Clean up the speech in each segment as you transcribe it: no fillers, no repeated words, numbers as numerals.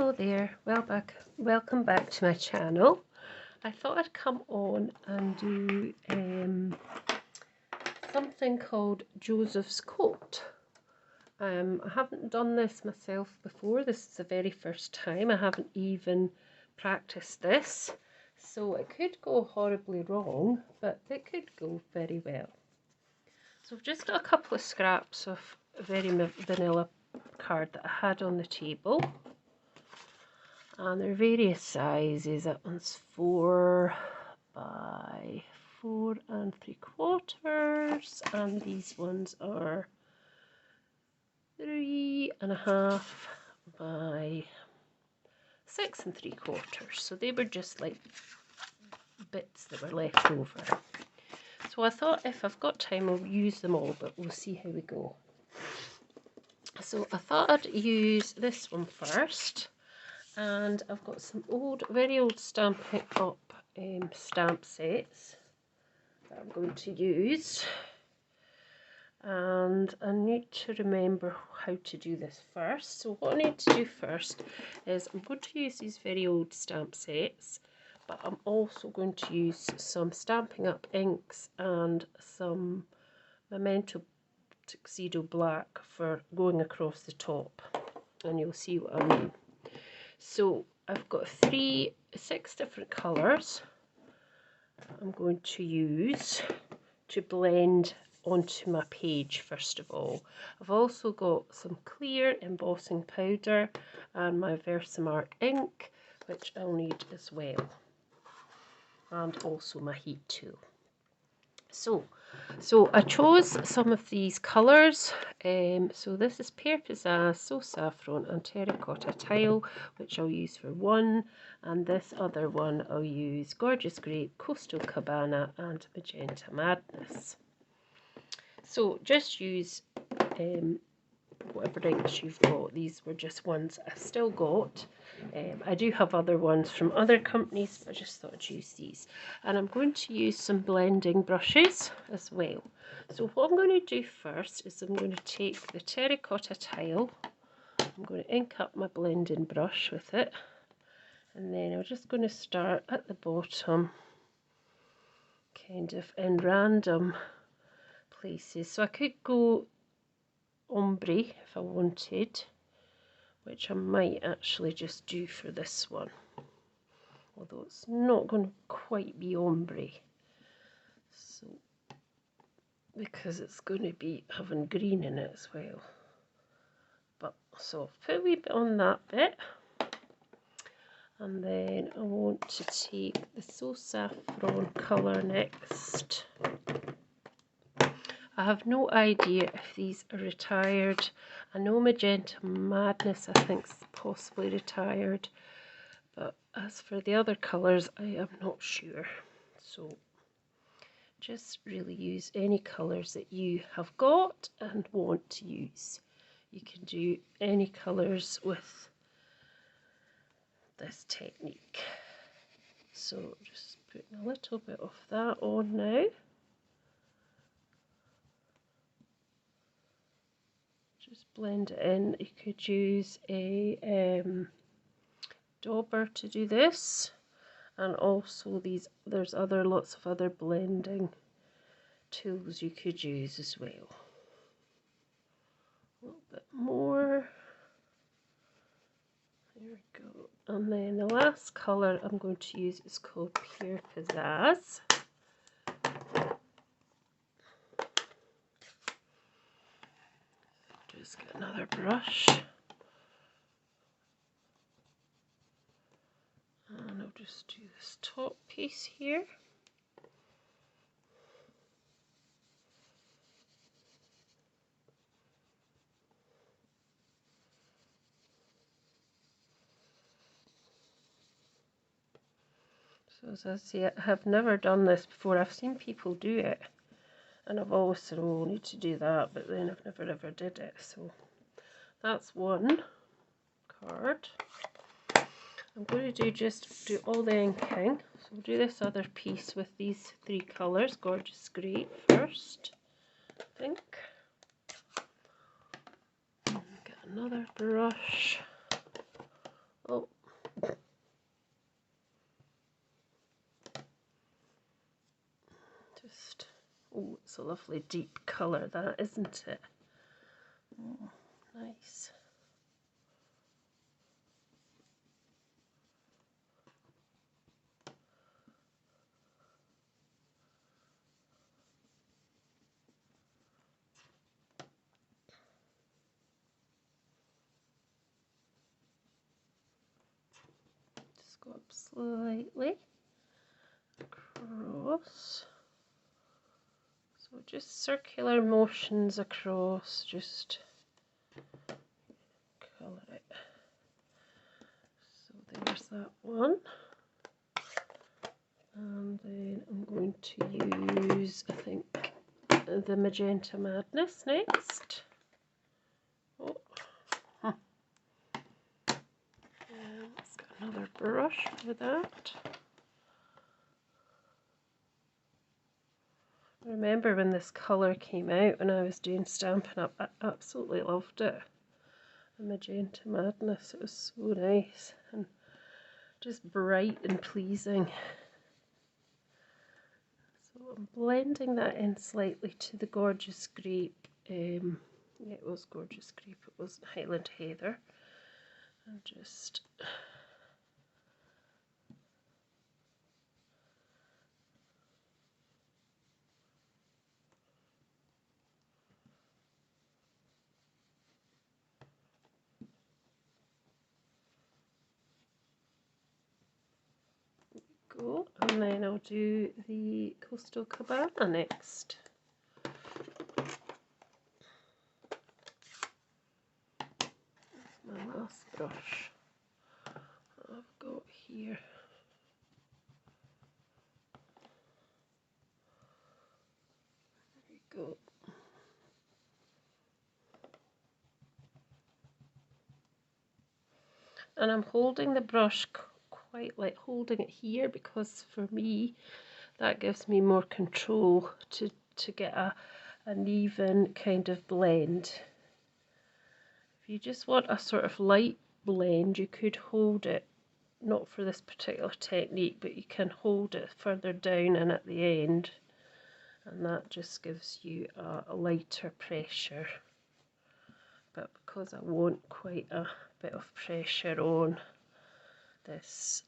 Hello there, welcome back to my channel. I thought I'd come on and do something called Joseph's Coat. I haven't done this myself before. This is the very first time. I haven't even practiced this, so it could go horribly wrong, but it could go very well. So I've just got a couple of scraps of very vanilla card that I had on the table. And they're various sizes. That one's 4 by 4 3/4, and these ones are 3.5 by 6 3/4. So they were just like bits that were left over. So I thought if I've got time I'll use them all, but we'll see how we go. So I thought I'd use this one first. And I've got some very old Stampin'Up stamp sets that I'm going to use, and I need to remember how to do this first. So what I need to do first is I'm going to use these very old stamp sets, but I'm also going to use some Stampin'Up inks and some Memento Tuxedo Black for going across the top, and you'll see what I mean. So I've got 6 different colours I'm going to use to blend onto my page first of all. I've also got some clear embossing powder and my Versamark ink, which I'll need as well, and also my heat tool. So I chose some of these colours. So this is Pear Pizzazz, So Saffron and Terracotta Tile, which I'll use for one, and this other one I'll use Gorgeous Grape, Coastal Cabana and Magenta Madness. So just use whatever inks you've got. These were just ones I've still got. I do have other ones from other companies, but I just thought I'd use these. And I'm going to use some blending brushes as well. So what I'm going to do first is I'm going to take the Terracotta Tile. I'm going to ink up my blending brush with it. And then I'm just going to start at the bottom, kind of in random places. So I could go ombre if I wanted, which I might actually just do for this one, although it's not going to quite be ombre, so because it's going to be having green in it as well. But so I'll put a wee bit on that bit, and then I want to take the So Saffron colour next. I have no idea if these are retired. I know Magenta Madness I think is possibly retired, but as for the other colours I am not sure. So just really use any colours that you have got and want to use. You can do any colours with this technique. So just putting a little bit of that on now. Just blend it in. You could use a dauber to do this, and also there's lots of other blending tools you could use as well. A little bit more. There we go. And then the last colour I'm going to use is called Pear Pizzazz. Just get another brush, and I'll just do this top piece here. So as I say, I have never done this before. I've seen people do it, and I've always said, oh, I need to do that, but then I've never ever did it. So that's one card. I'm going to do all the inking. So we'll do this other piece with these 3 colours. Gorgeous Grape first, I think. Get another brush. go. Just, oh, it's a lovely deep colour, that, isn't it? Oh, nice. Just go up slightly across. So just circular motions across, just colour it. So there's that one. And then I'm going to use, I think, the Magenta Madness next. Oh. Let's get another brush for that. I remember when this colour came out when I was doing Stampin' Up, I absolutely loved it. The Magenta Madness, it was so nice and just bright and pleasing. So I'm blending that in slightly to the Gorgeous Grape. Yeah, it was Gorgeous Grape, it wasn't Highland Heather. And just go, and then I'll do the Coastal Cabana next. That's my last brush that I've got here. There we go. And I'm holding the brush quite like holding it here, because for me that gives me more control to get an even kind of blend. If you just want a sort of light blend, you could hold it, not for this particular technique, but you can hold it further down and at the end, and that just gives you a lighter pressure. But because I want quite a bit of pressure on this,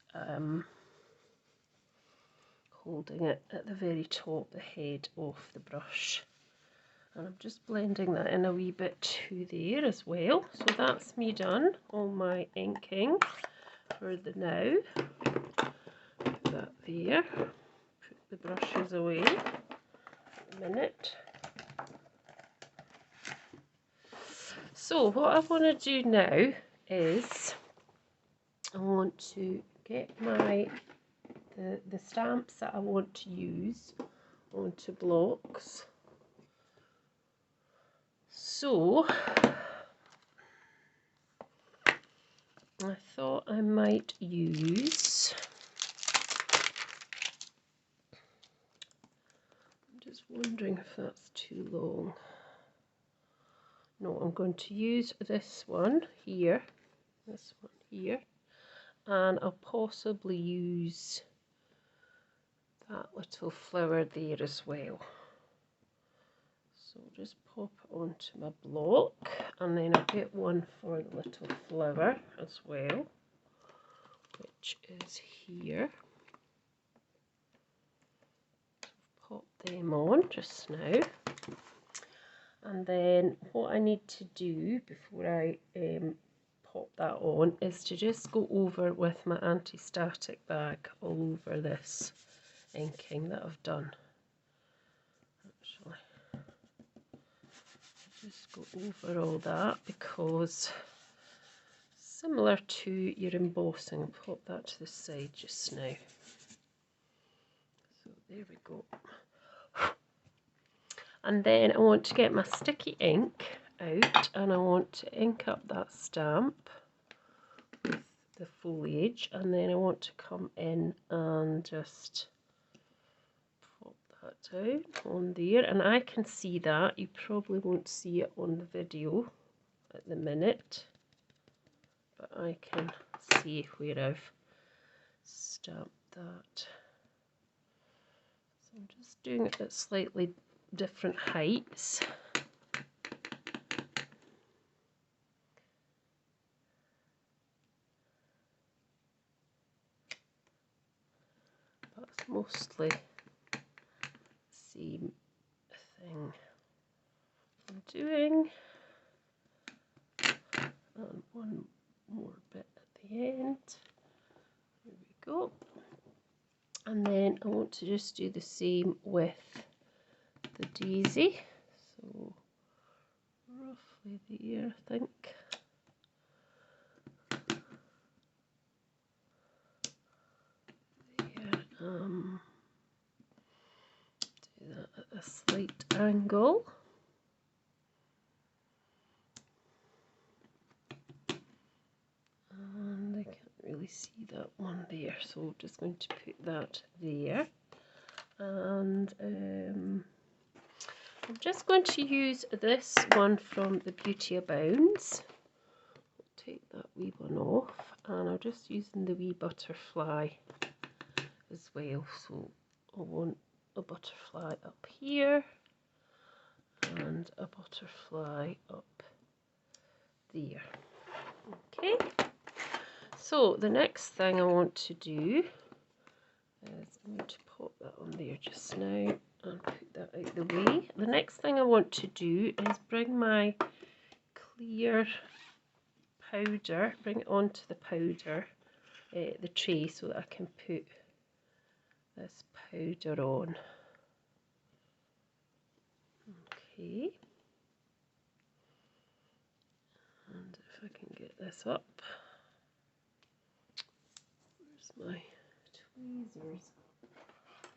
holding it at the very top, the head of the brush. And I'm just blending that in a wee bit to there as well. So that's me done, all my inking for the now. Put that there, put the brushes away for a minute. So what I want to do now is I want to get my the stamps that I want to use onto blocks. So I thought I might use, I'm just wondering if that's too long. No, I'm going to use this one here, and I'll possibly use that little flower there as well. So I'll just pop it onto my block, and then I'll get one for the little flower as well, which is here. Pop them on just now. And then what I need to do before I pop that on is to just go over with my anti-static bag all over this inking that I've done. Actually, just go over all that, because similar to your embossing, I'll pop that to the side just now. So there we go. And then I want to get my sticky ink out, and I want to ink up that stamp with the foliage, and then I want to come in and just pop that down on there. And I can see that, you probably won't see it on the video at the minute, but I can Let's see where I've stamped that. So I'm just doing it at slightly different heights. That's mostly the same thing I'm doing. And one more bit at the end. There we go. And then I want to just do the same with the daisy. So roughly there, I think. There. Do that at a slight angle. And I can't really see that one there, so I'm just going to put that there. And I'm just going to use this one from the Beauty Abounds. I'll take that wee one off, and I'm just using the wee butterfly as well. So I want a butterfly up here and a butterfly up there. Okay, so the next thing I want to do is I'm going to pop that on there just now and put that out the way. The next thing I want to do is bring my clear powder, bring it onto the powder, the tray, so that I can put this powder on. Okay, and if I can get this up, where's my tweezers?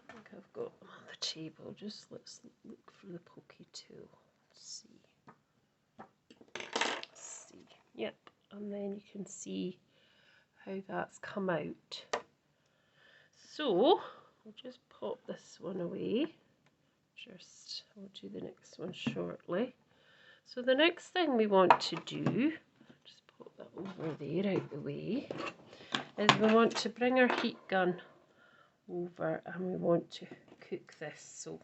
I think I've got them on the table. Just let's look for the pokey tool. Let's see. Yep, and then you can see how that's come out. So I'll just pop this one away. I'll do the next one shortly. So the next thing we want to do, just pop that over there out the way, is we want to bring our heat gun over and we want to cook this. So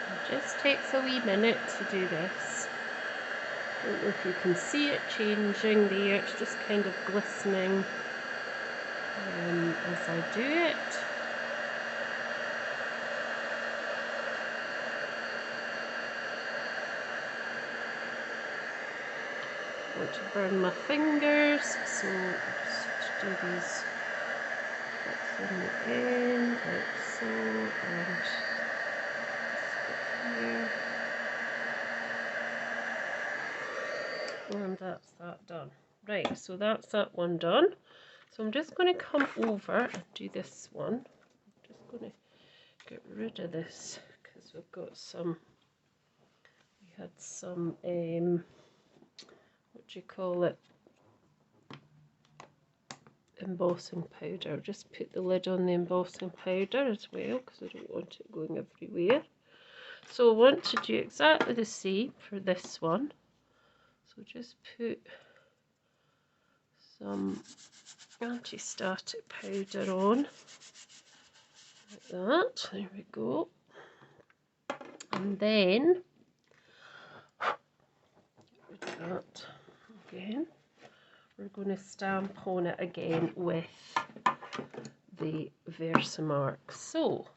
it just takes a wee minute to do this. I don't know if you can see it changing there, it's just kind of glistening as I do it. I want to burn my fingers, so I'll just do these bits on the end, like so, and here. And that's that done. Right, so that's that one done. So I'm just going to come over and do this one. I'm just going to get rid of this because we've got some, we had some, what do you call it, embossing powder. I'll just put the lid on the embossing powder as well because I don't want it going everywhere. So I want to do exactly the same for this one. So just put some anti-static powder on, like that. There we go. And then, get rid of that again. We're going to stamp on it again with the Versamark. So,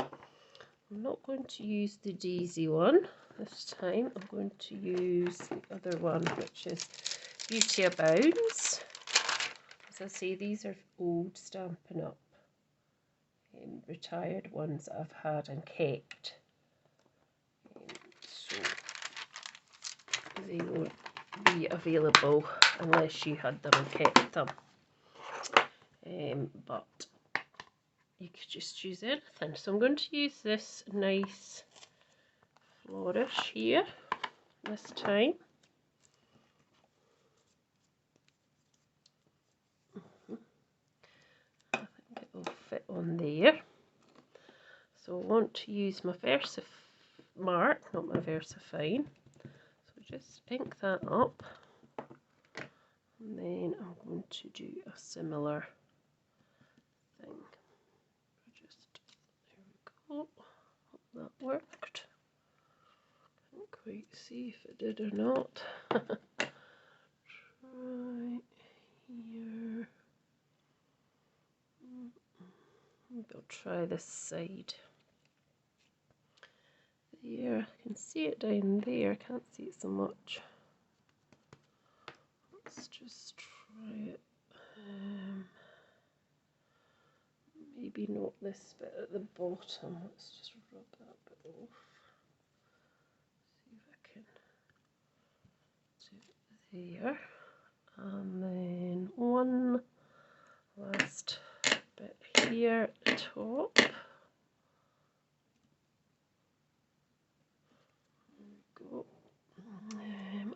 I'm not going to use the daisy one this time. I'm going to use the other one, which is Beauty Abounds. As I say, these are old Stampin'Up, retired ones that I've had and kept. So they won't be available unless you had them and kept them. But you could just use anything. So I'm going to use this nice flourish here this time. I think it will fit on there. So I want to use my Versamark, not my Versafine. So just ink that up. And then I'm going to do a similar thing. Just, there we go. Hope that worked. Can't quite see if it did or not. Try here. Maybe I'll try this side. There, I can see it down there, I can't see it so much. Let's just try it. Maybe not this bit at the bottom. Let's just rub that bit off. See if I can do it there. And then one last bit here at the top. There we go.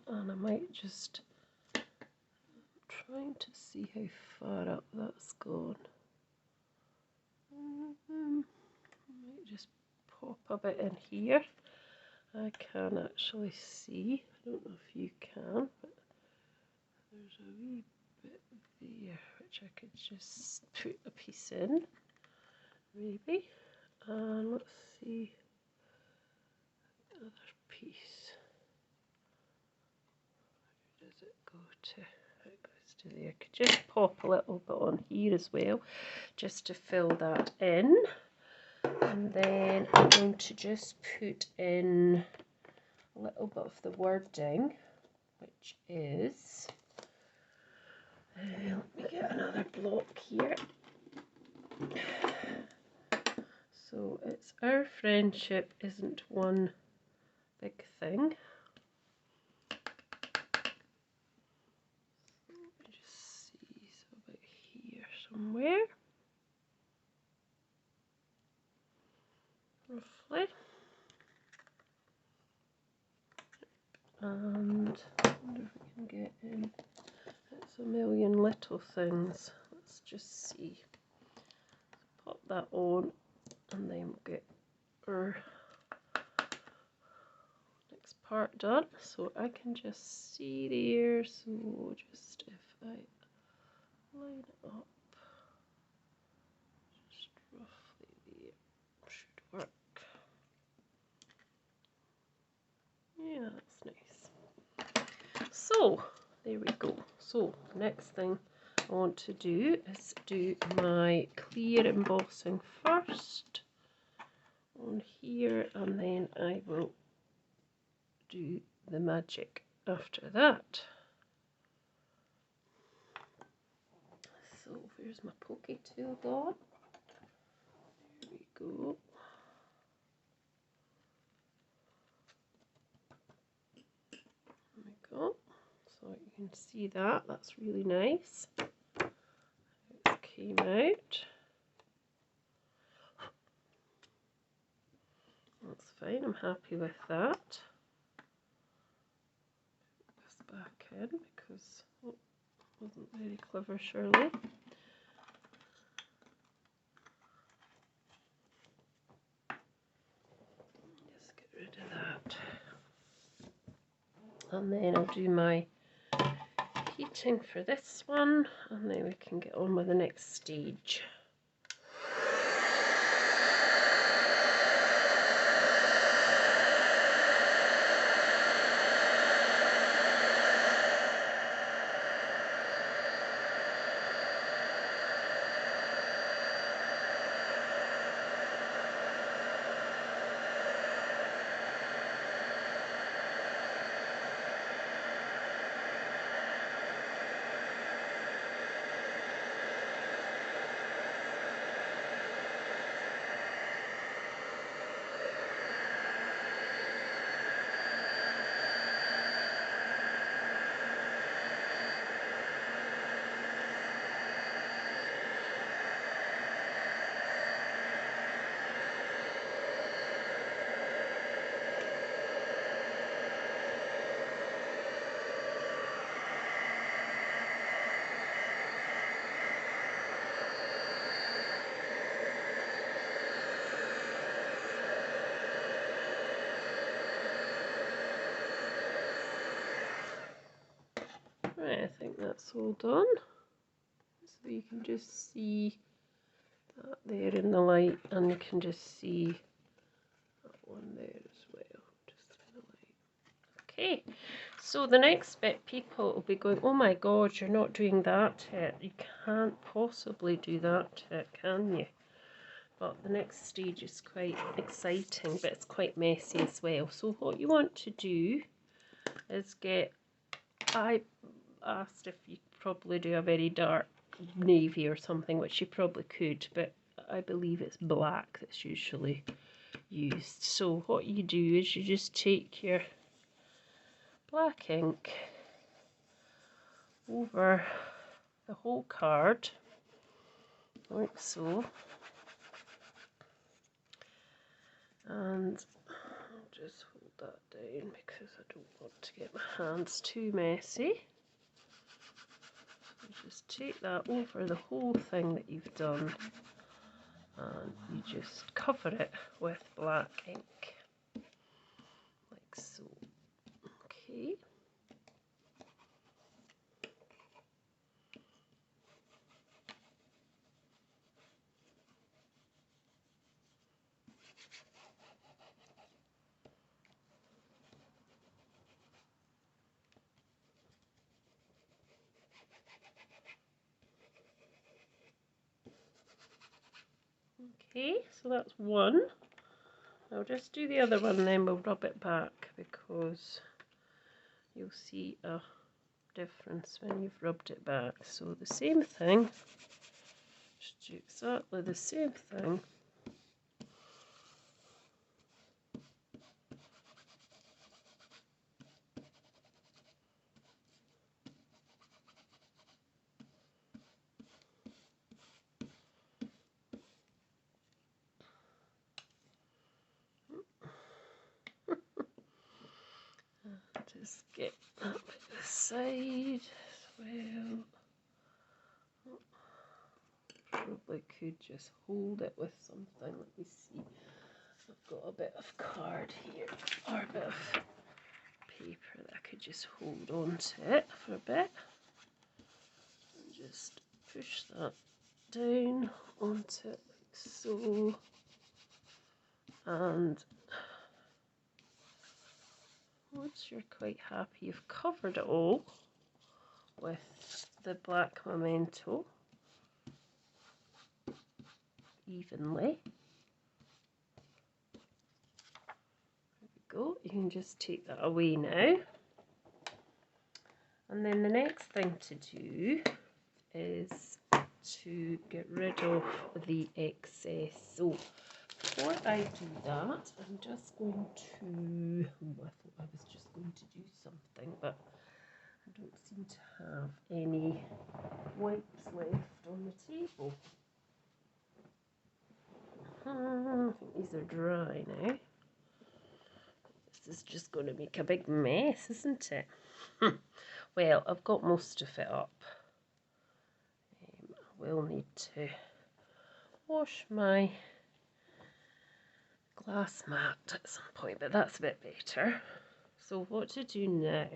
And I might just trying to see how far up that's gone. I might just pop a bit in here. I can actually see. I don't know if you can, but there's a wee bit there which I could just put a piece in, maybe. And let's see the other piece. Where does it go to? It goes to there. I could just pop a little bit on here as well, just to fill that in. And then I'm going to just put in a little bit of the wording, which is, let me get another block here. So it's our friendship isn't one big thing. Let me just see, so about here somewhere, roughly. And I wonder if we can get in. It's a million little things. Let's just see. So pop that on, and then we'll get our next part done. So I can just see there. So just if I line it up, just roughly there, should work. Yeah, that's nice. So there we go. So next thing I want to do is do my clear embossing first on here, and then I will do the magic after that. So where's my pokey tool gone? There we go. There we go. So you can see that, that's really nice. It came out. That's fine, I'm happy with that. Put this back in because it wasn't very clever, surely. Just get rid of that. And then I'll do my heating for this one, and then we can get on with the next stage. Okay, I think that's all done. So you can just see that there in the light, and you can just see that one there as well. Just in the light. Okay, so the next bit, people will be going, oh my god, you're not doing that yet. You can't possibly do that yet, can you? But the next stage is quite exciting, but it's quite messy as well. So what you want to do is I asked if you probably do a very dark navy or something, which you probably could, but I believe it's black that's usually used. So what you do is you just take your black ink over the whole card, like so, and I'll just hold that down because I don't want to get my hands too messy. So just take that over the whole thing that you've done, and you just cover it with black ink, like so. Okay. Okay, so that's one. I'll just do the other one, then we'll rub it back because you'll see a difference when you've rubbed it back. So the same thing, just do exactly the same thing. Just get that bit aside as well. Probably could just hold it with something. Let me see. I've got a bit of card here, or a bit of paper that I could just hold on to it for a bit. And just push that down onto it like so. And once you're quite happy you've covered it all with the black memento evenly, there we go, you can just take that away now. And then the next thing to do is to get rid of the excess. So before I do that, I'm just going to, I thought I was just going to do something, but I don't seem to have any wipes left on the table. I think these are dry now. This is just going to make a big mess, isn't it? Well, I've got most of it up. I will need to wash my glass mat at some point, but that's a bit better. So what to do now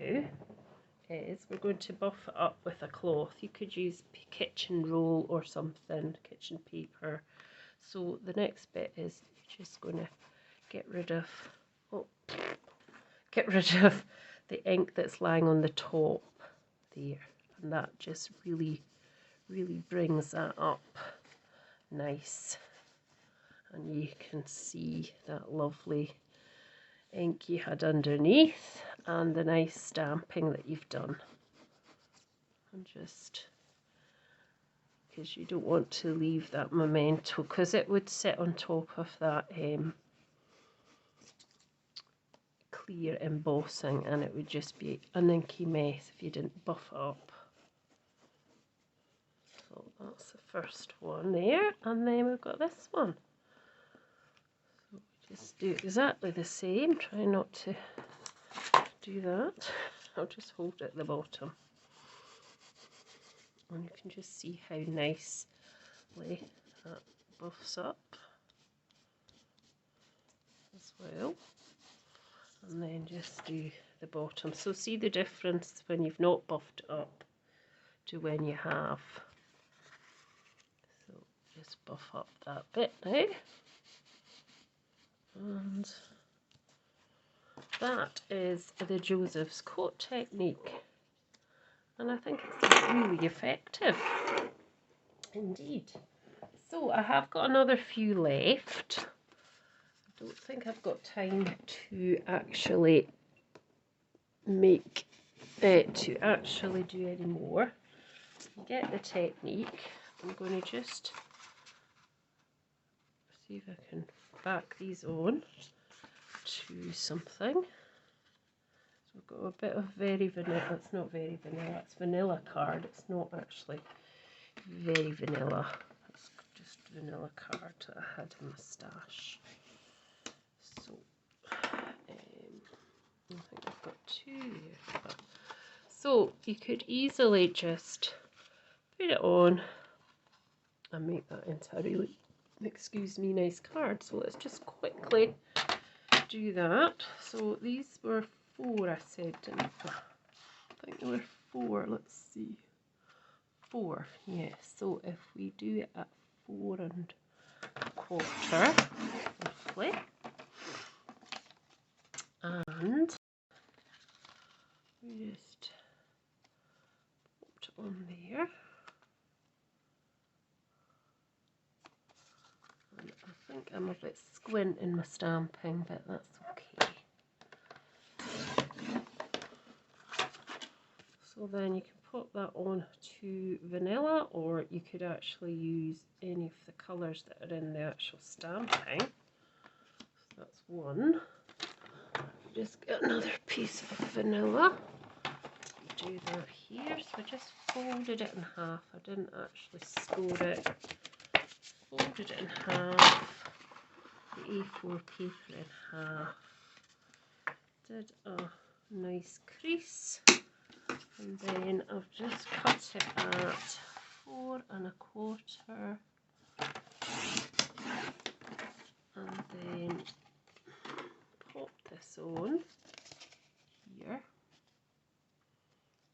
is we're going to buff it up with a cloth. You could use kitchen roll or something, kitchen paper. So the next bit is you're just going to get rid of the ink that's lying on the top there, and that just really brings that up nice, and you can see that lovely ink you had underneath and the nice stamping that you've done. And just because you don't want to leave that memento, because it would sit on top of that clear embossing, and it would just be an inky mess if you didn't buff it up. So that's the first one there, and then we've got this one. So we just do exactly the same, try not to do that. I'll just hold it at the bottom, and you can just see how nicely that buffs up as well. And then just do the bottom. So see the difference when you've not buffed it up to when you have. So just buff up that bit now. And that is the Joseph's coat technique. And I think it's really effective. Indeed. So I have got another few left. I don't think I've got time to actually to actually do any more. You get the technique. I'm going to just see if I can back these on to something. So we've got a bit of very vanilla. It's not very vanilla. It's vanilla card. It's not actually very vanilla. It's just vanilla card that I had in my stash. So I think I've got two here. So you could easily just put it on and make that into a really, excuse me, nice card. So let's just quickly do that. So these were 4, I said, didn't I? I think there were 4. Let's see. 4, yes. So if we do it at 4 1/4, roughly, and we just put it on there. And I think I'm a bit squint in my stamping, but that's okay. So then you can put that on to vanilla, or you could actually use any of the colours that are in the actual stamping. So that's one. Just get another piece of vanilla. Do that here. So I just folded it in half. I didn't actually score it. Folded it in half. The A4 paper in half. Did a nice crease. And then I've just cut it at 4 1/4, and then pop this on here.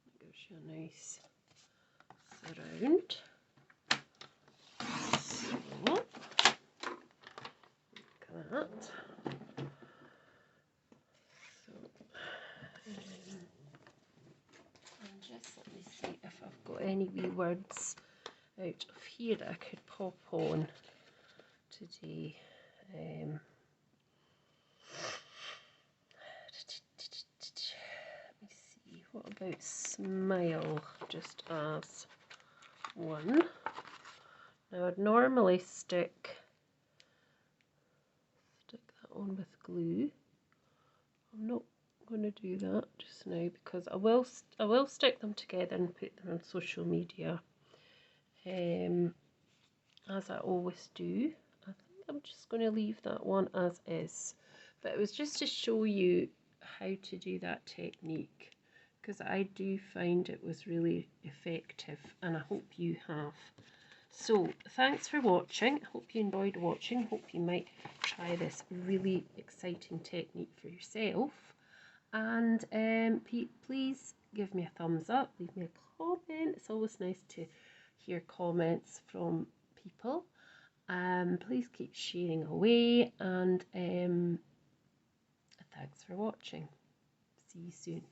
It gives you a nice surround. So, look at that. So, and just let me see if I've got any wee words out of here that I could pop on today. Let me see, what about smile, just as one. Now I'd normally stick that on with glue. I'm not going to do that just now because I will stick them together and put them on social media, as I always do. I think I'm just going to leave that one as is, but it was just to show you how to do that technique, because I do find it was really effective, and I hope you have. So thanks for watching. Hope you enjoyed watching. Hope you might try this really exciting technique for yourself. And please give me a thumbs up, leave me a comment. It's always nice to hear comments from people. Please keep sharing away, and thanks for watching. See you soon.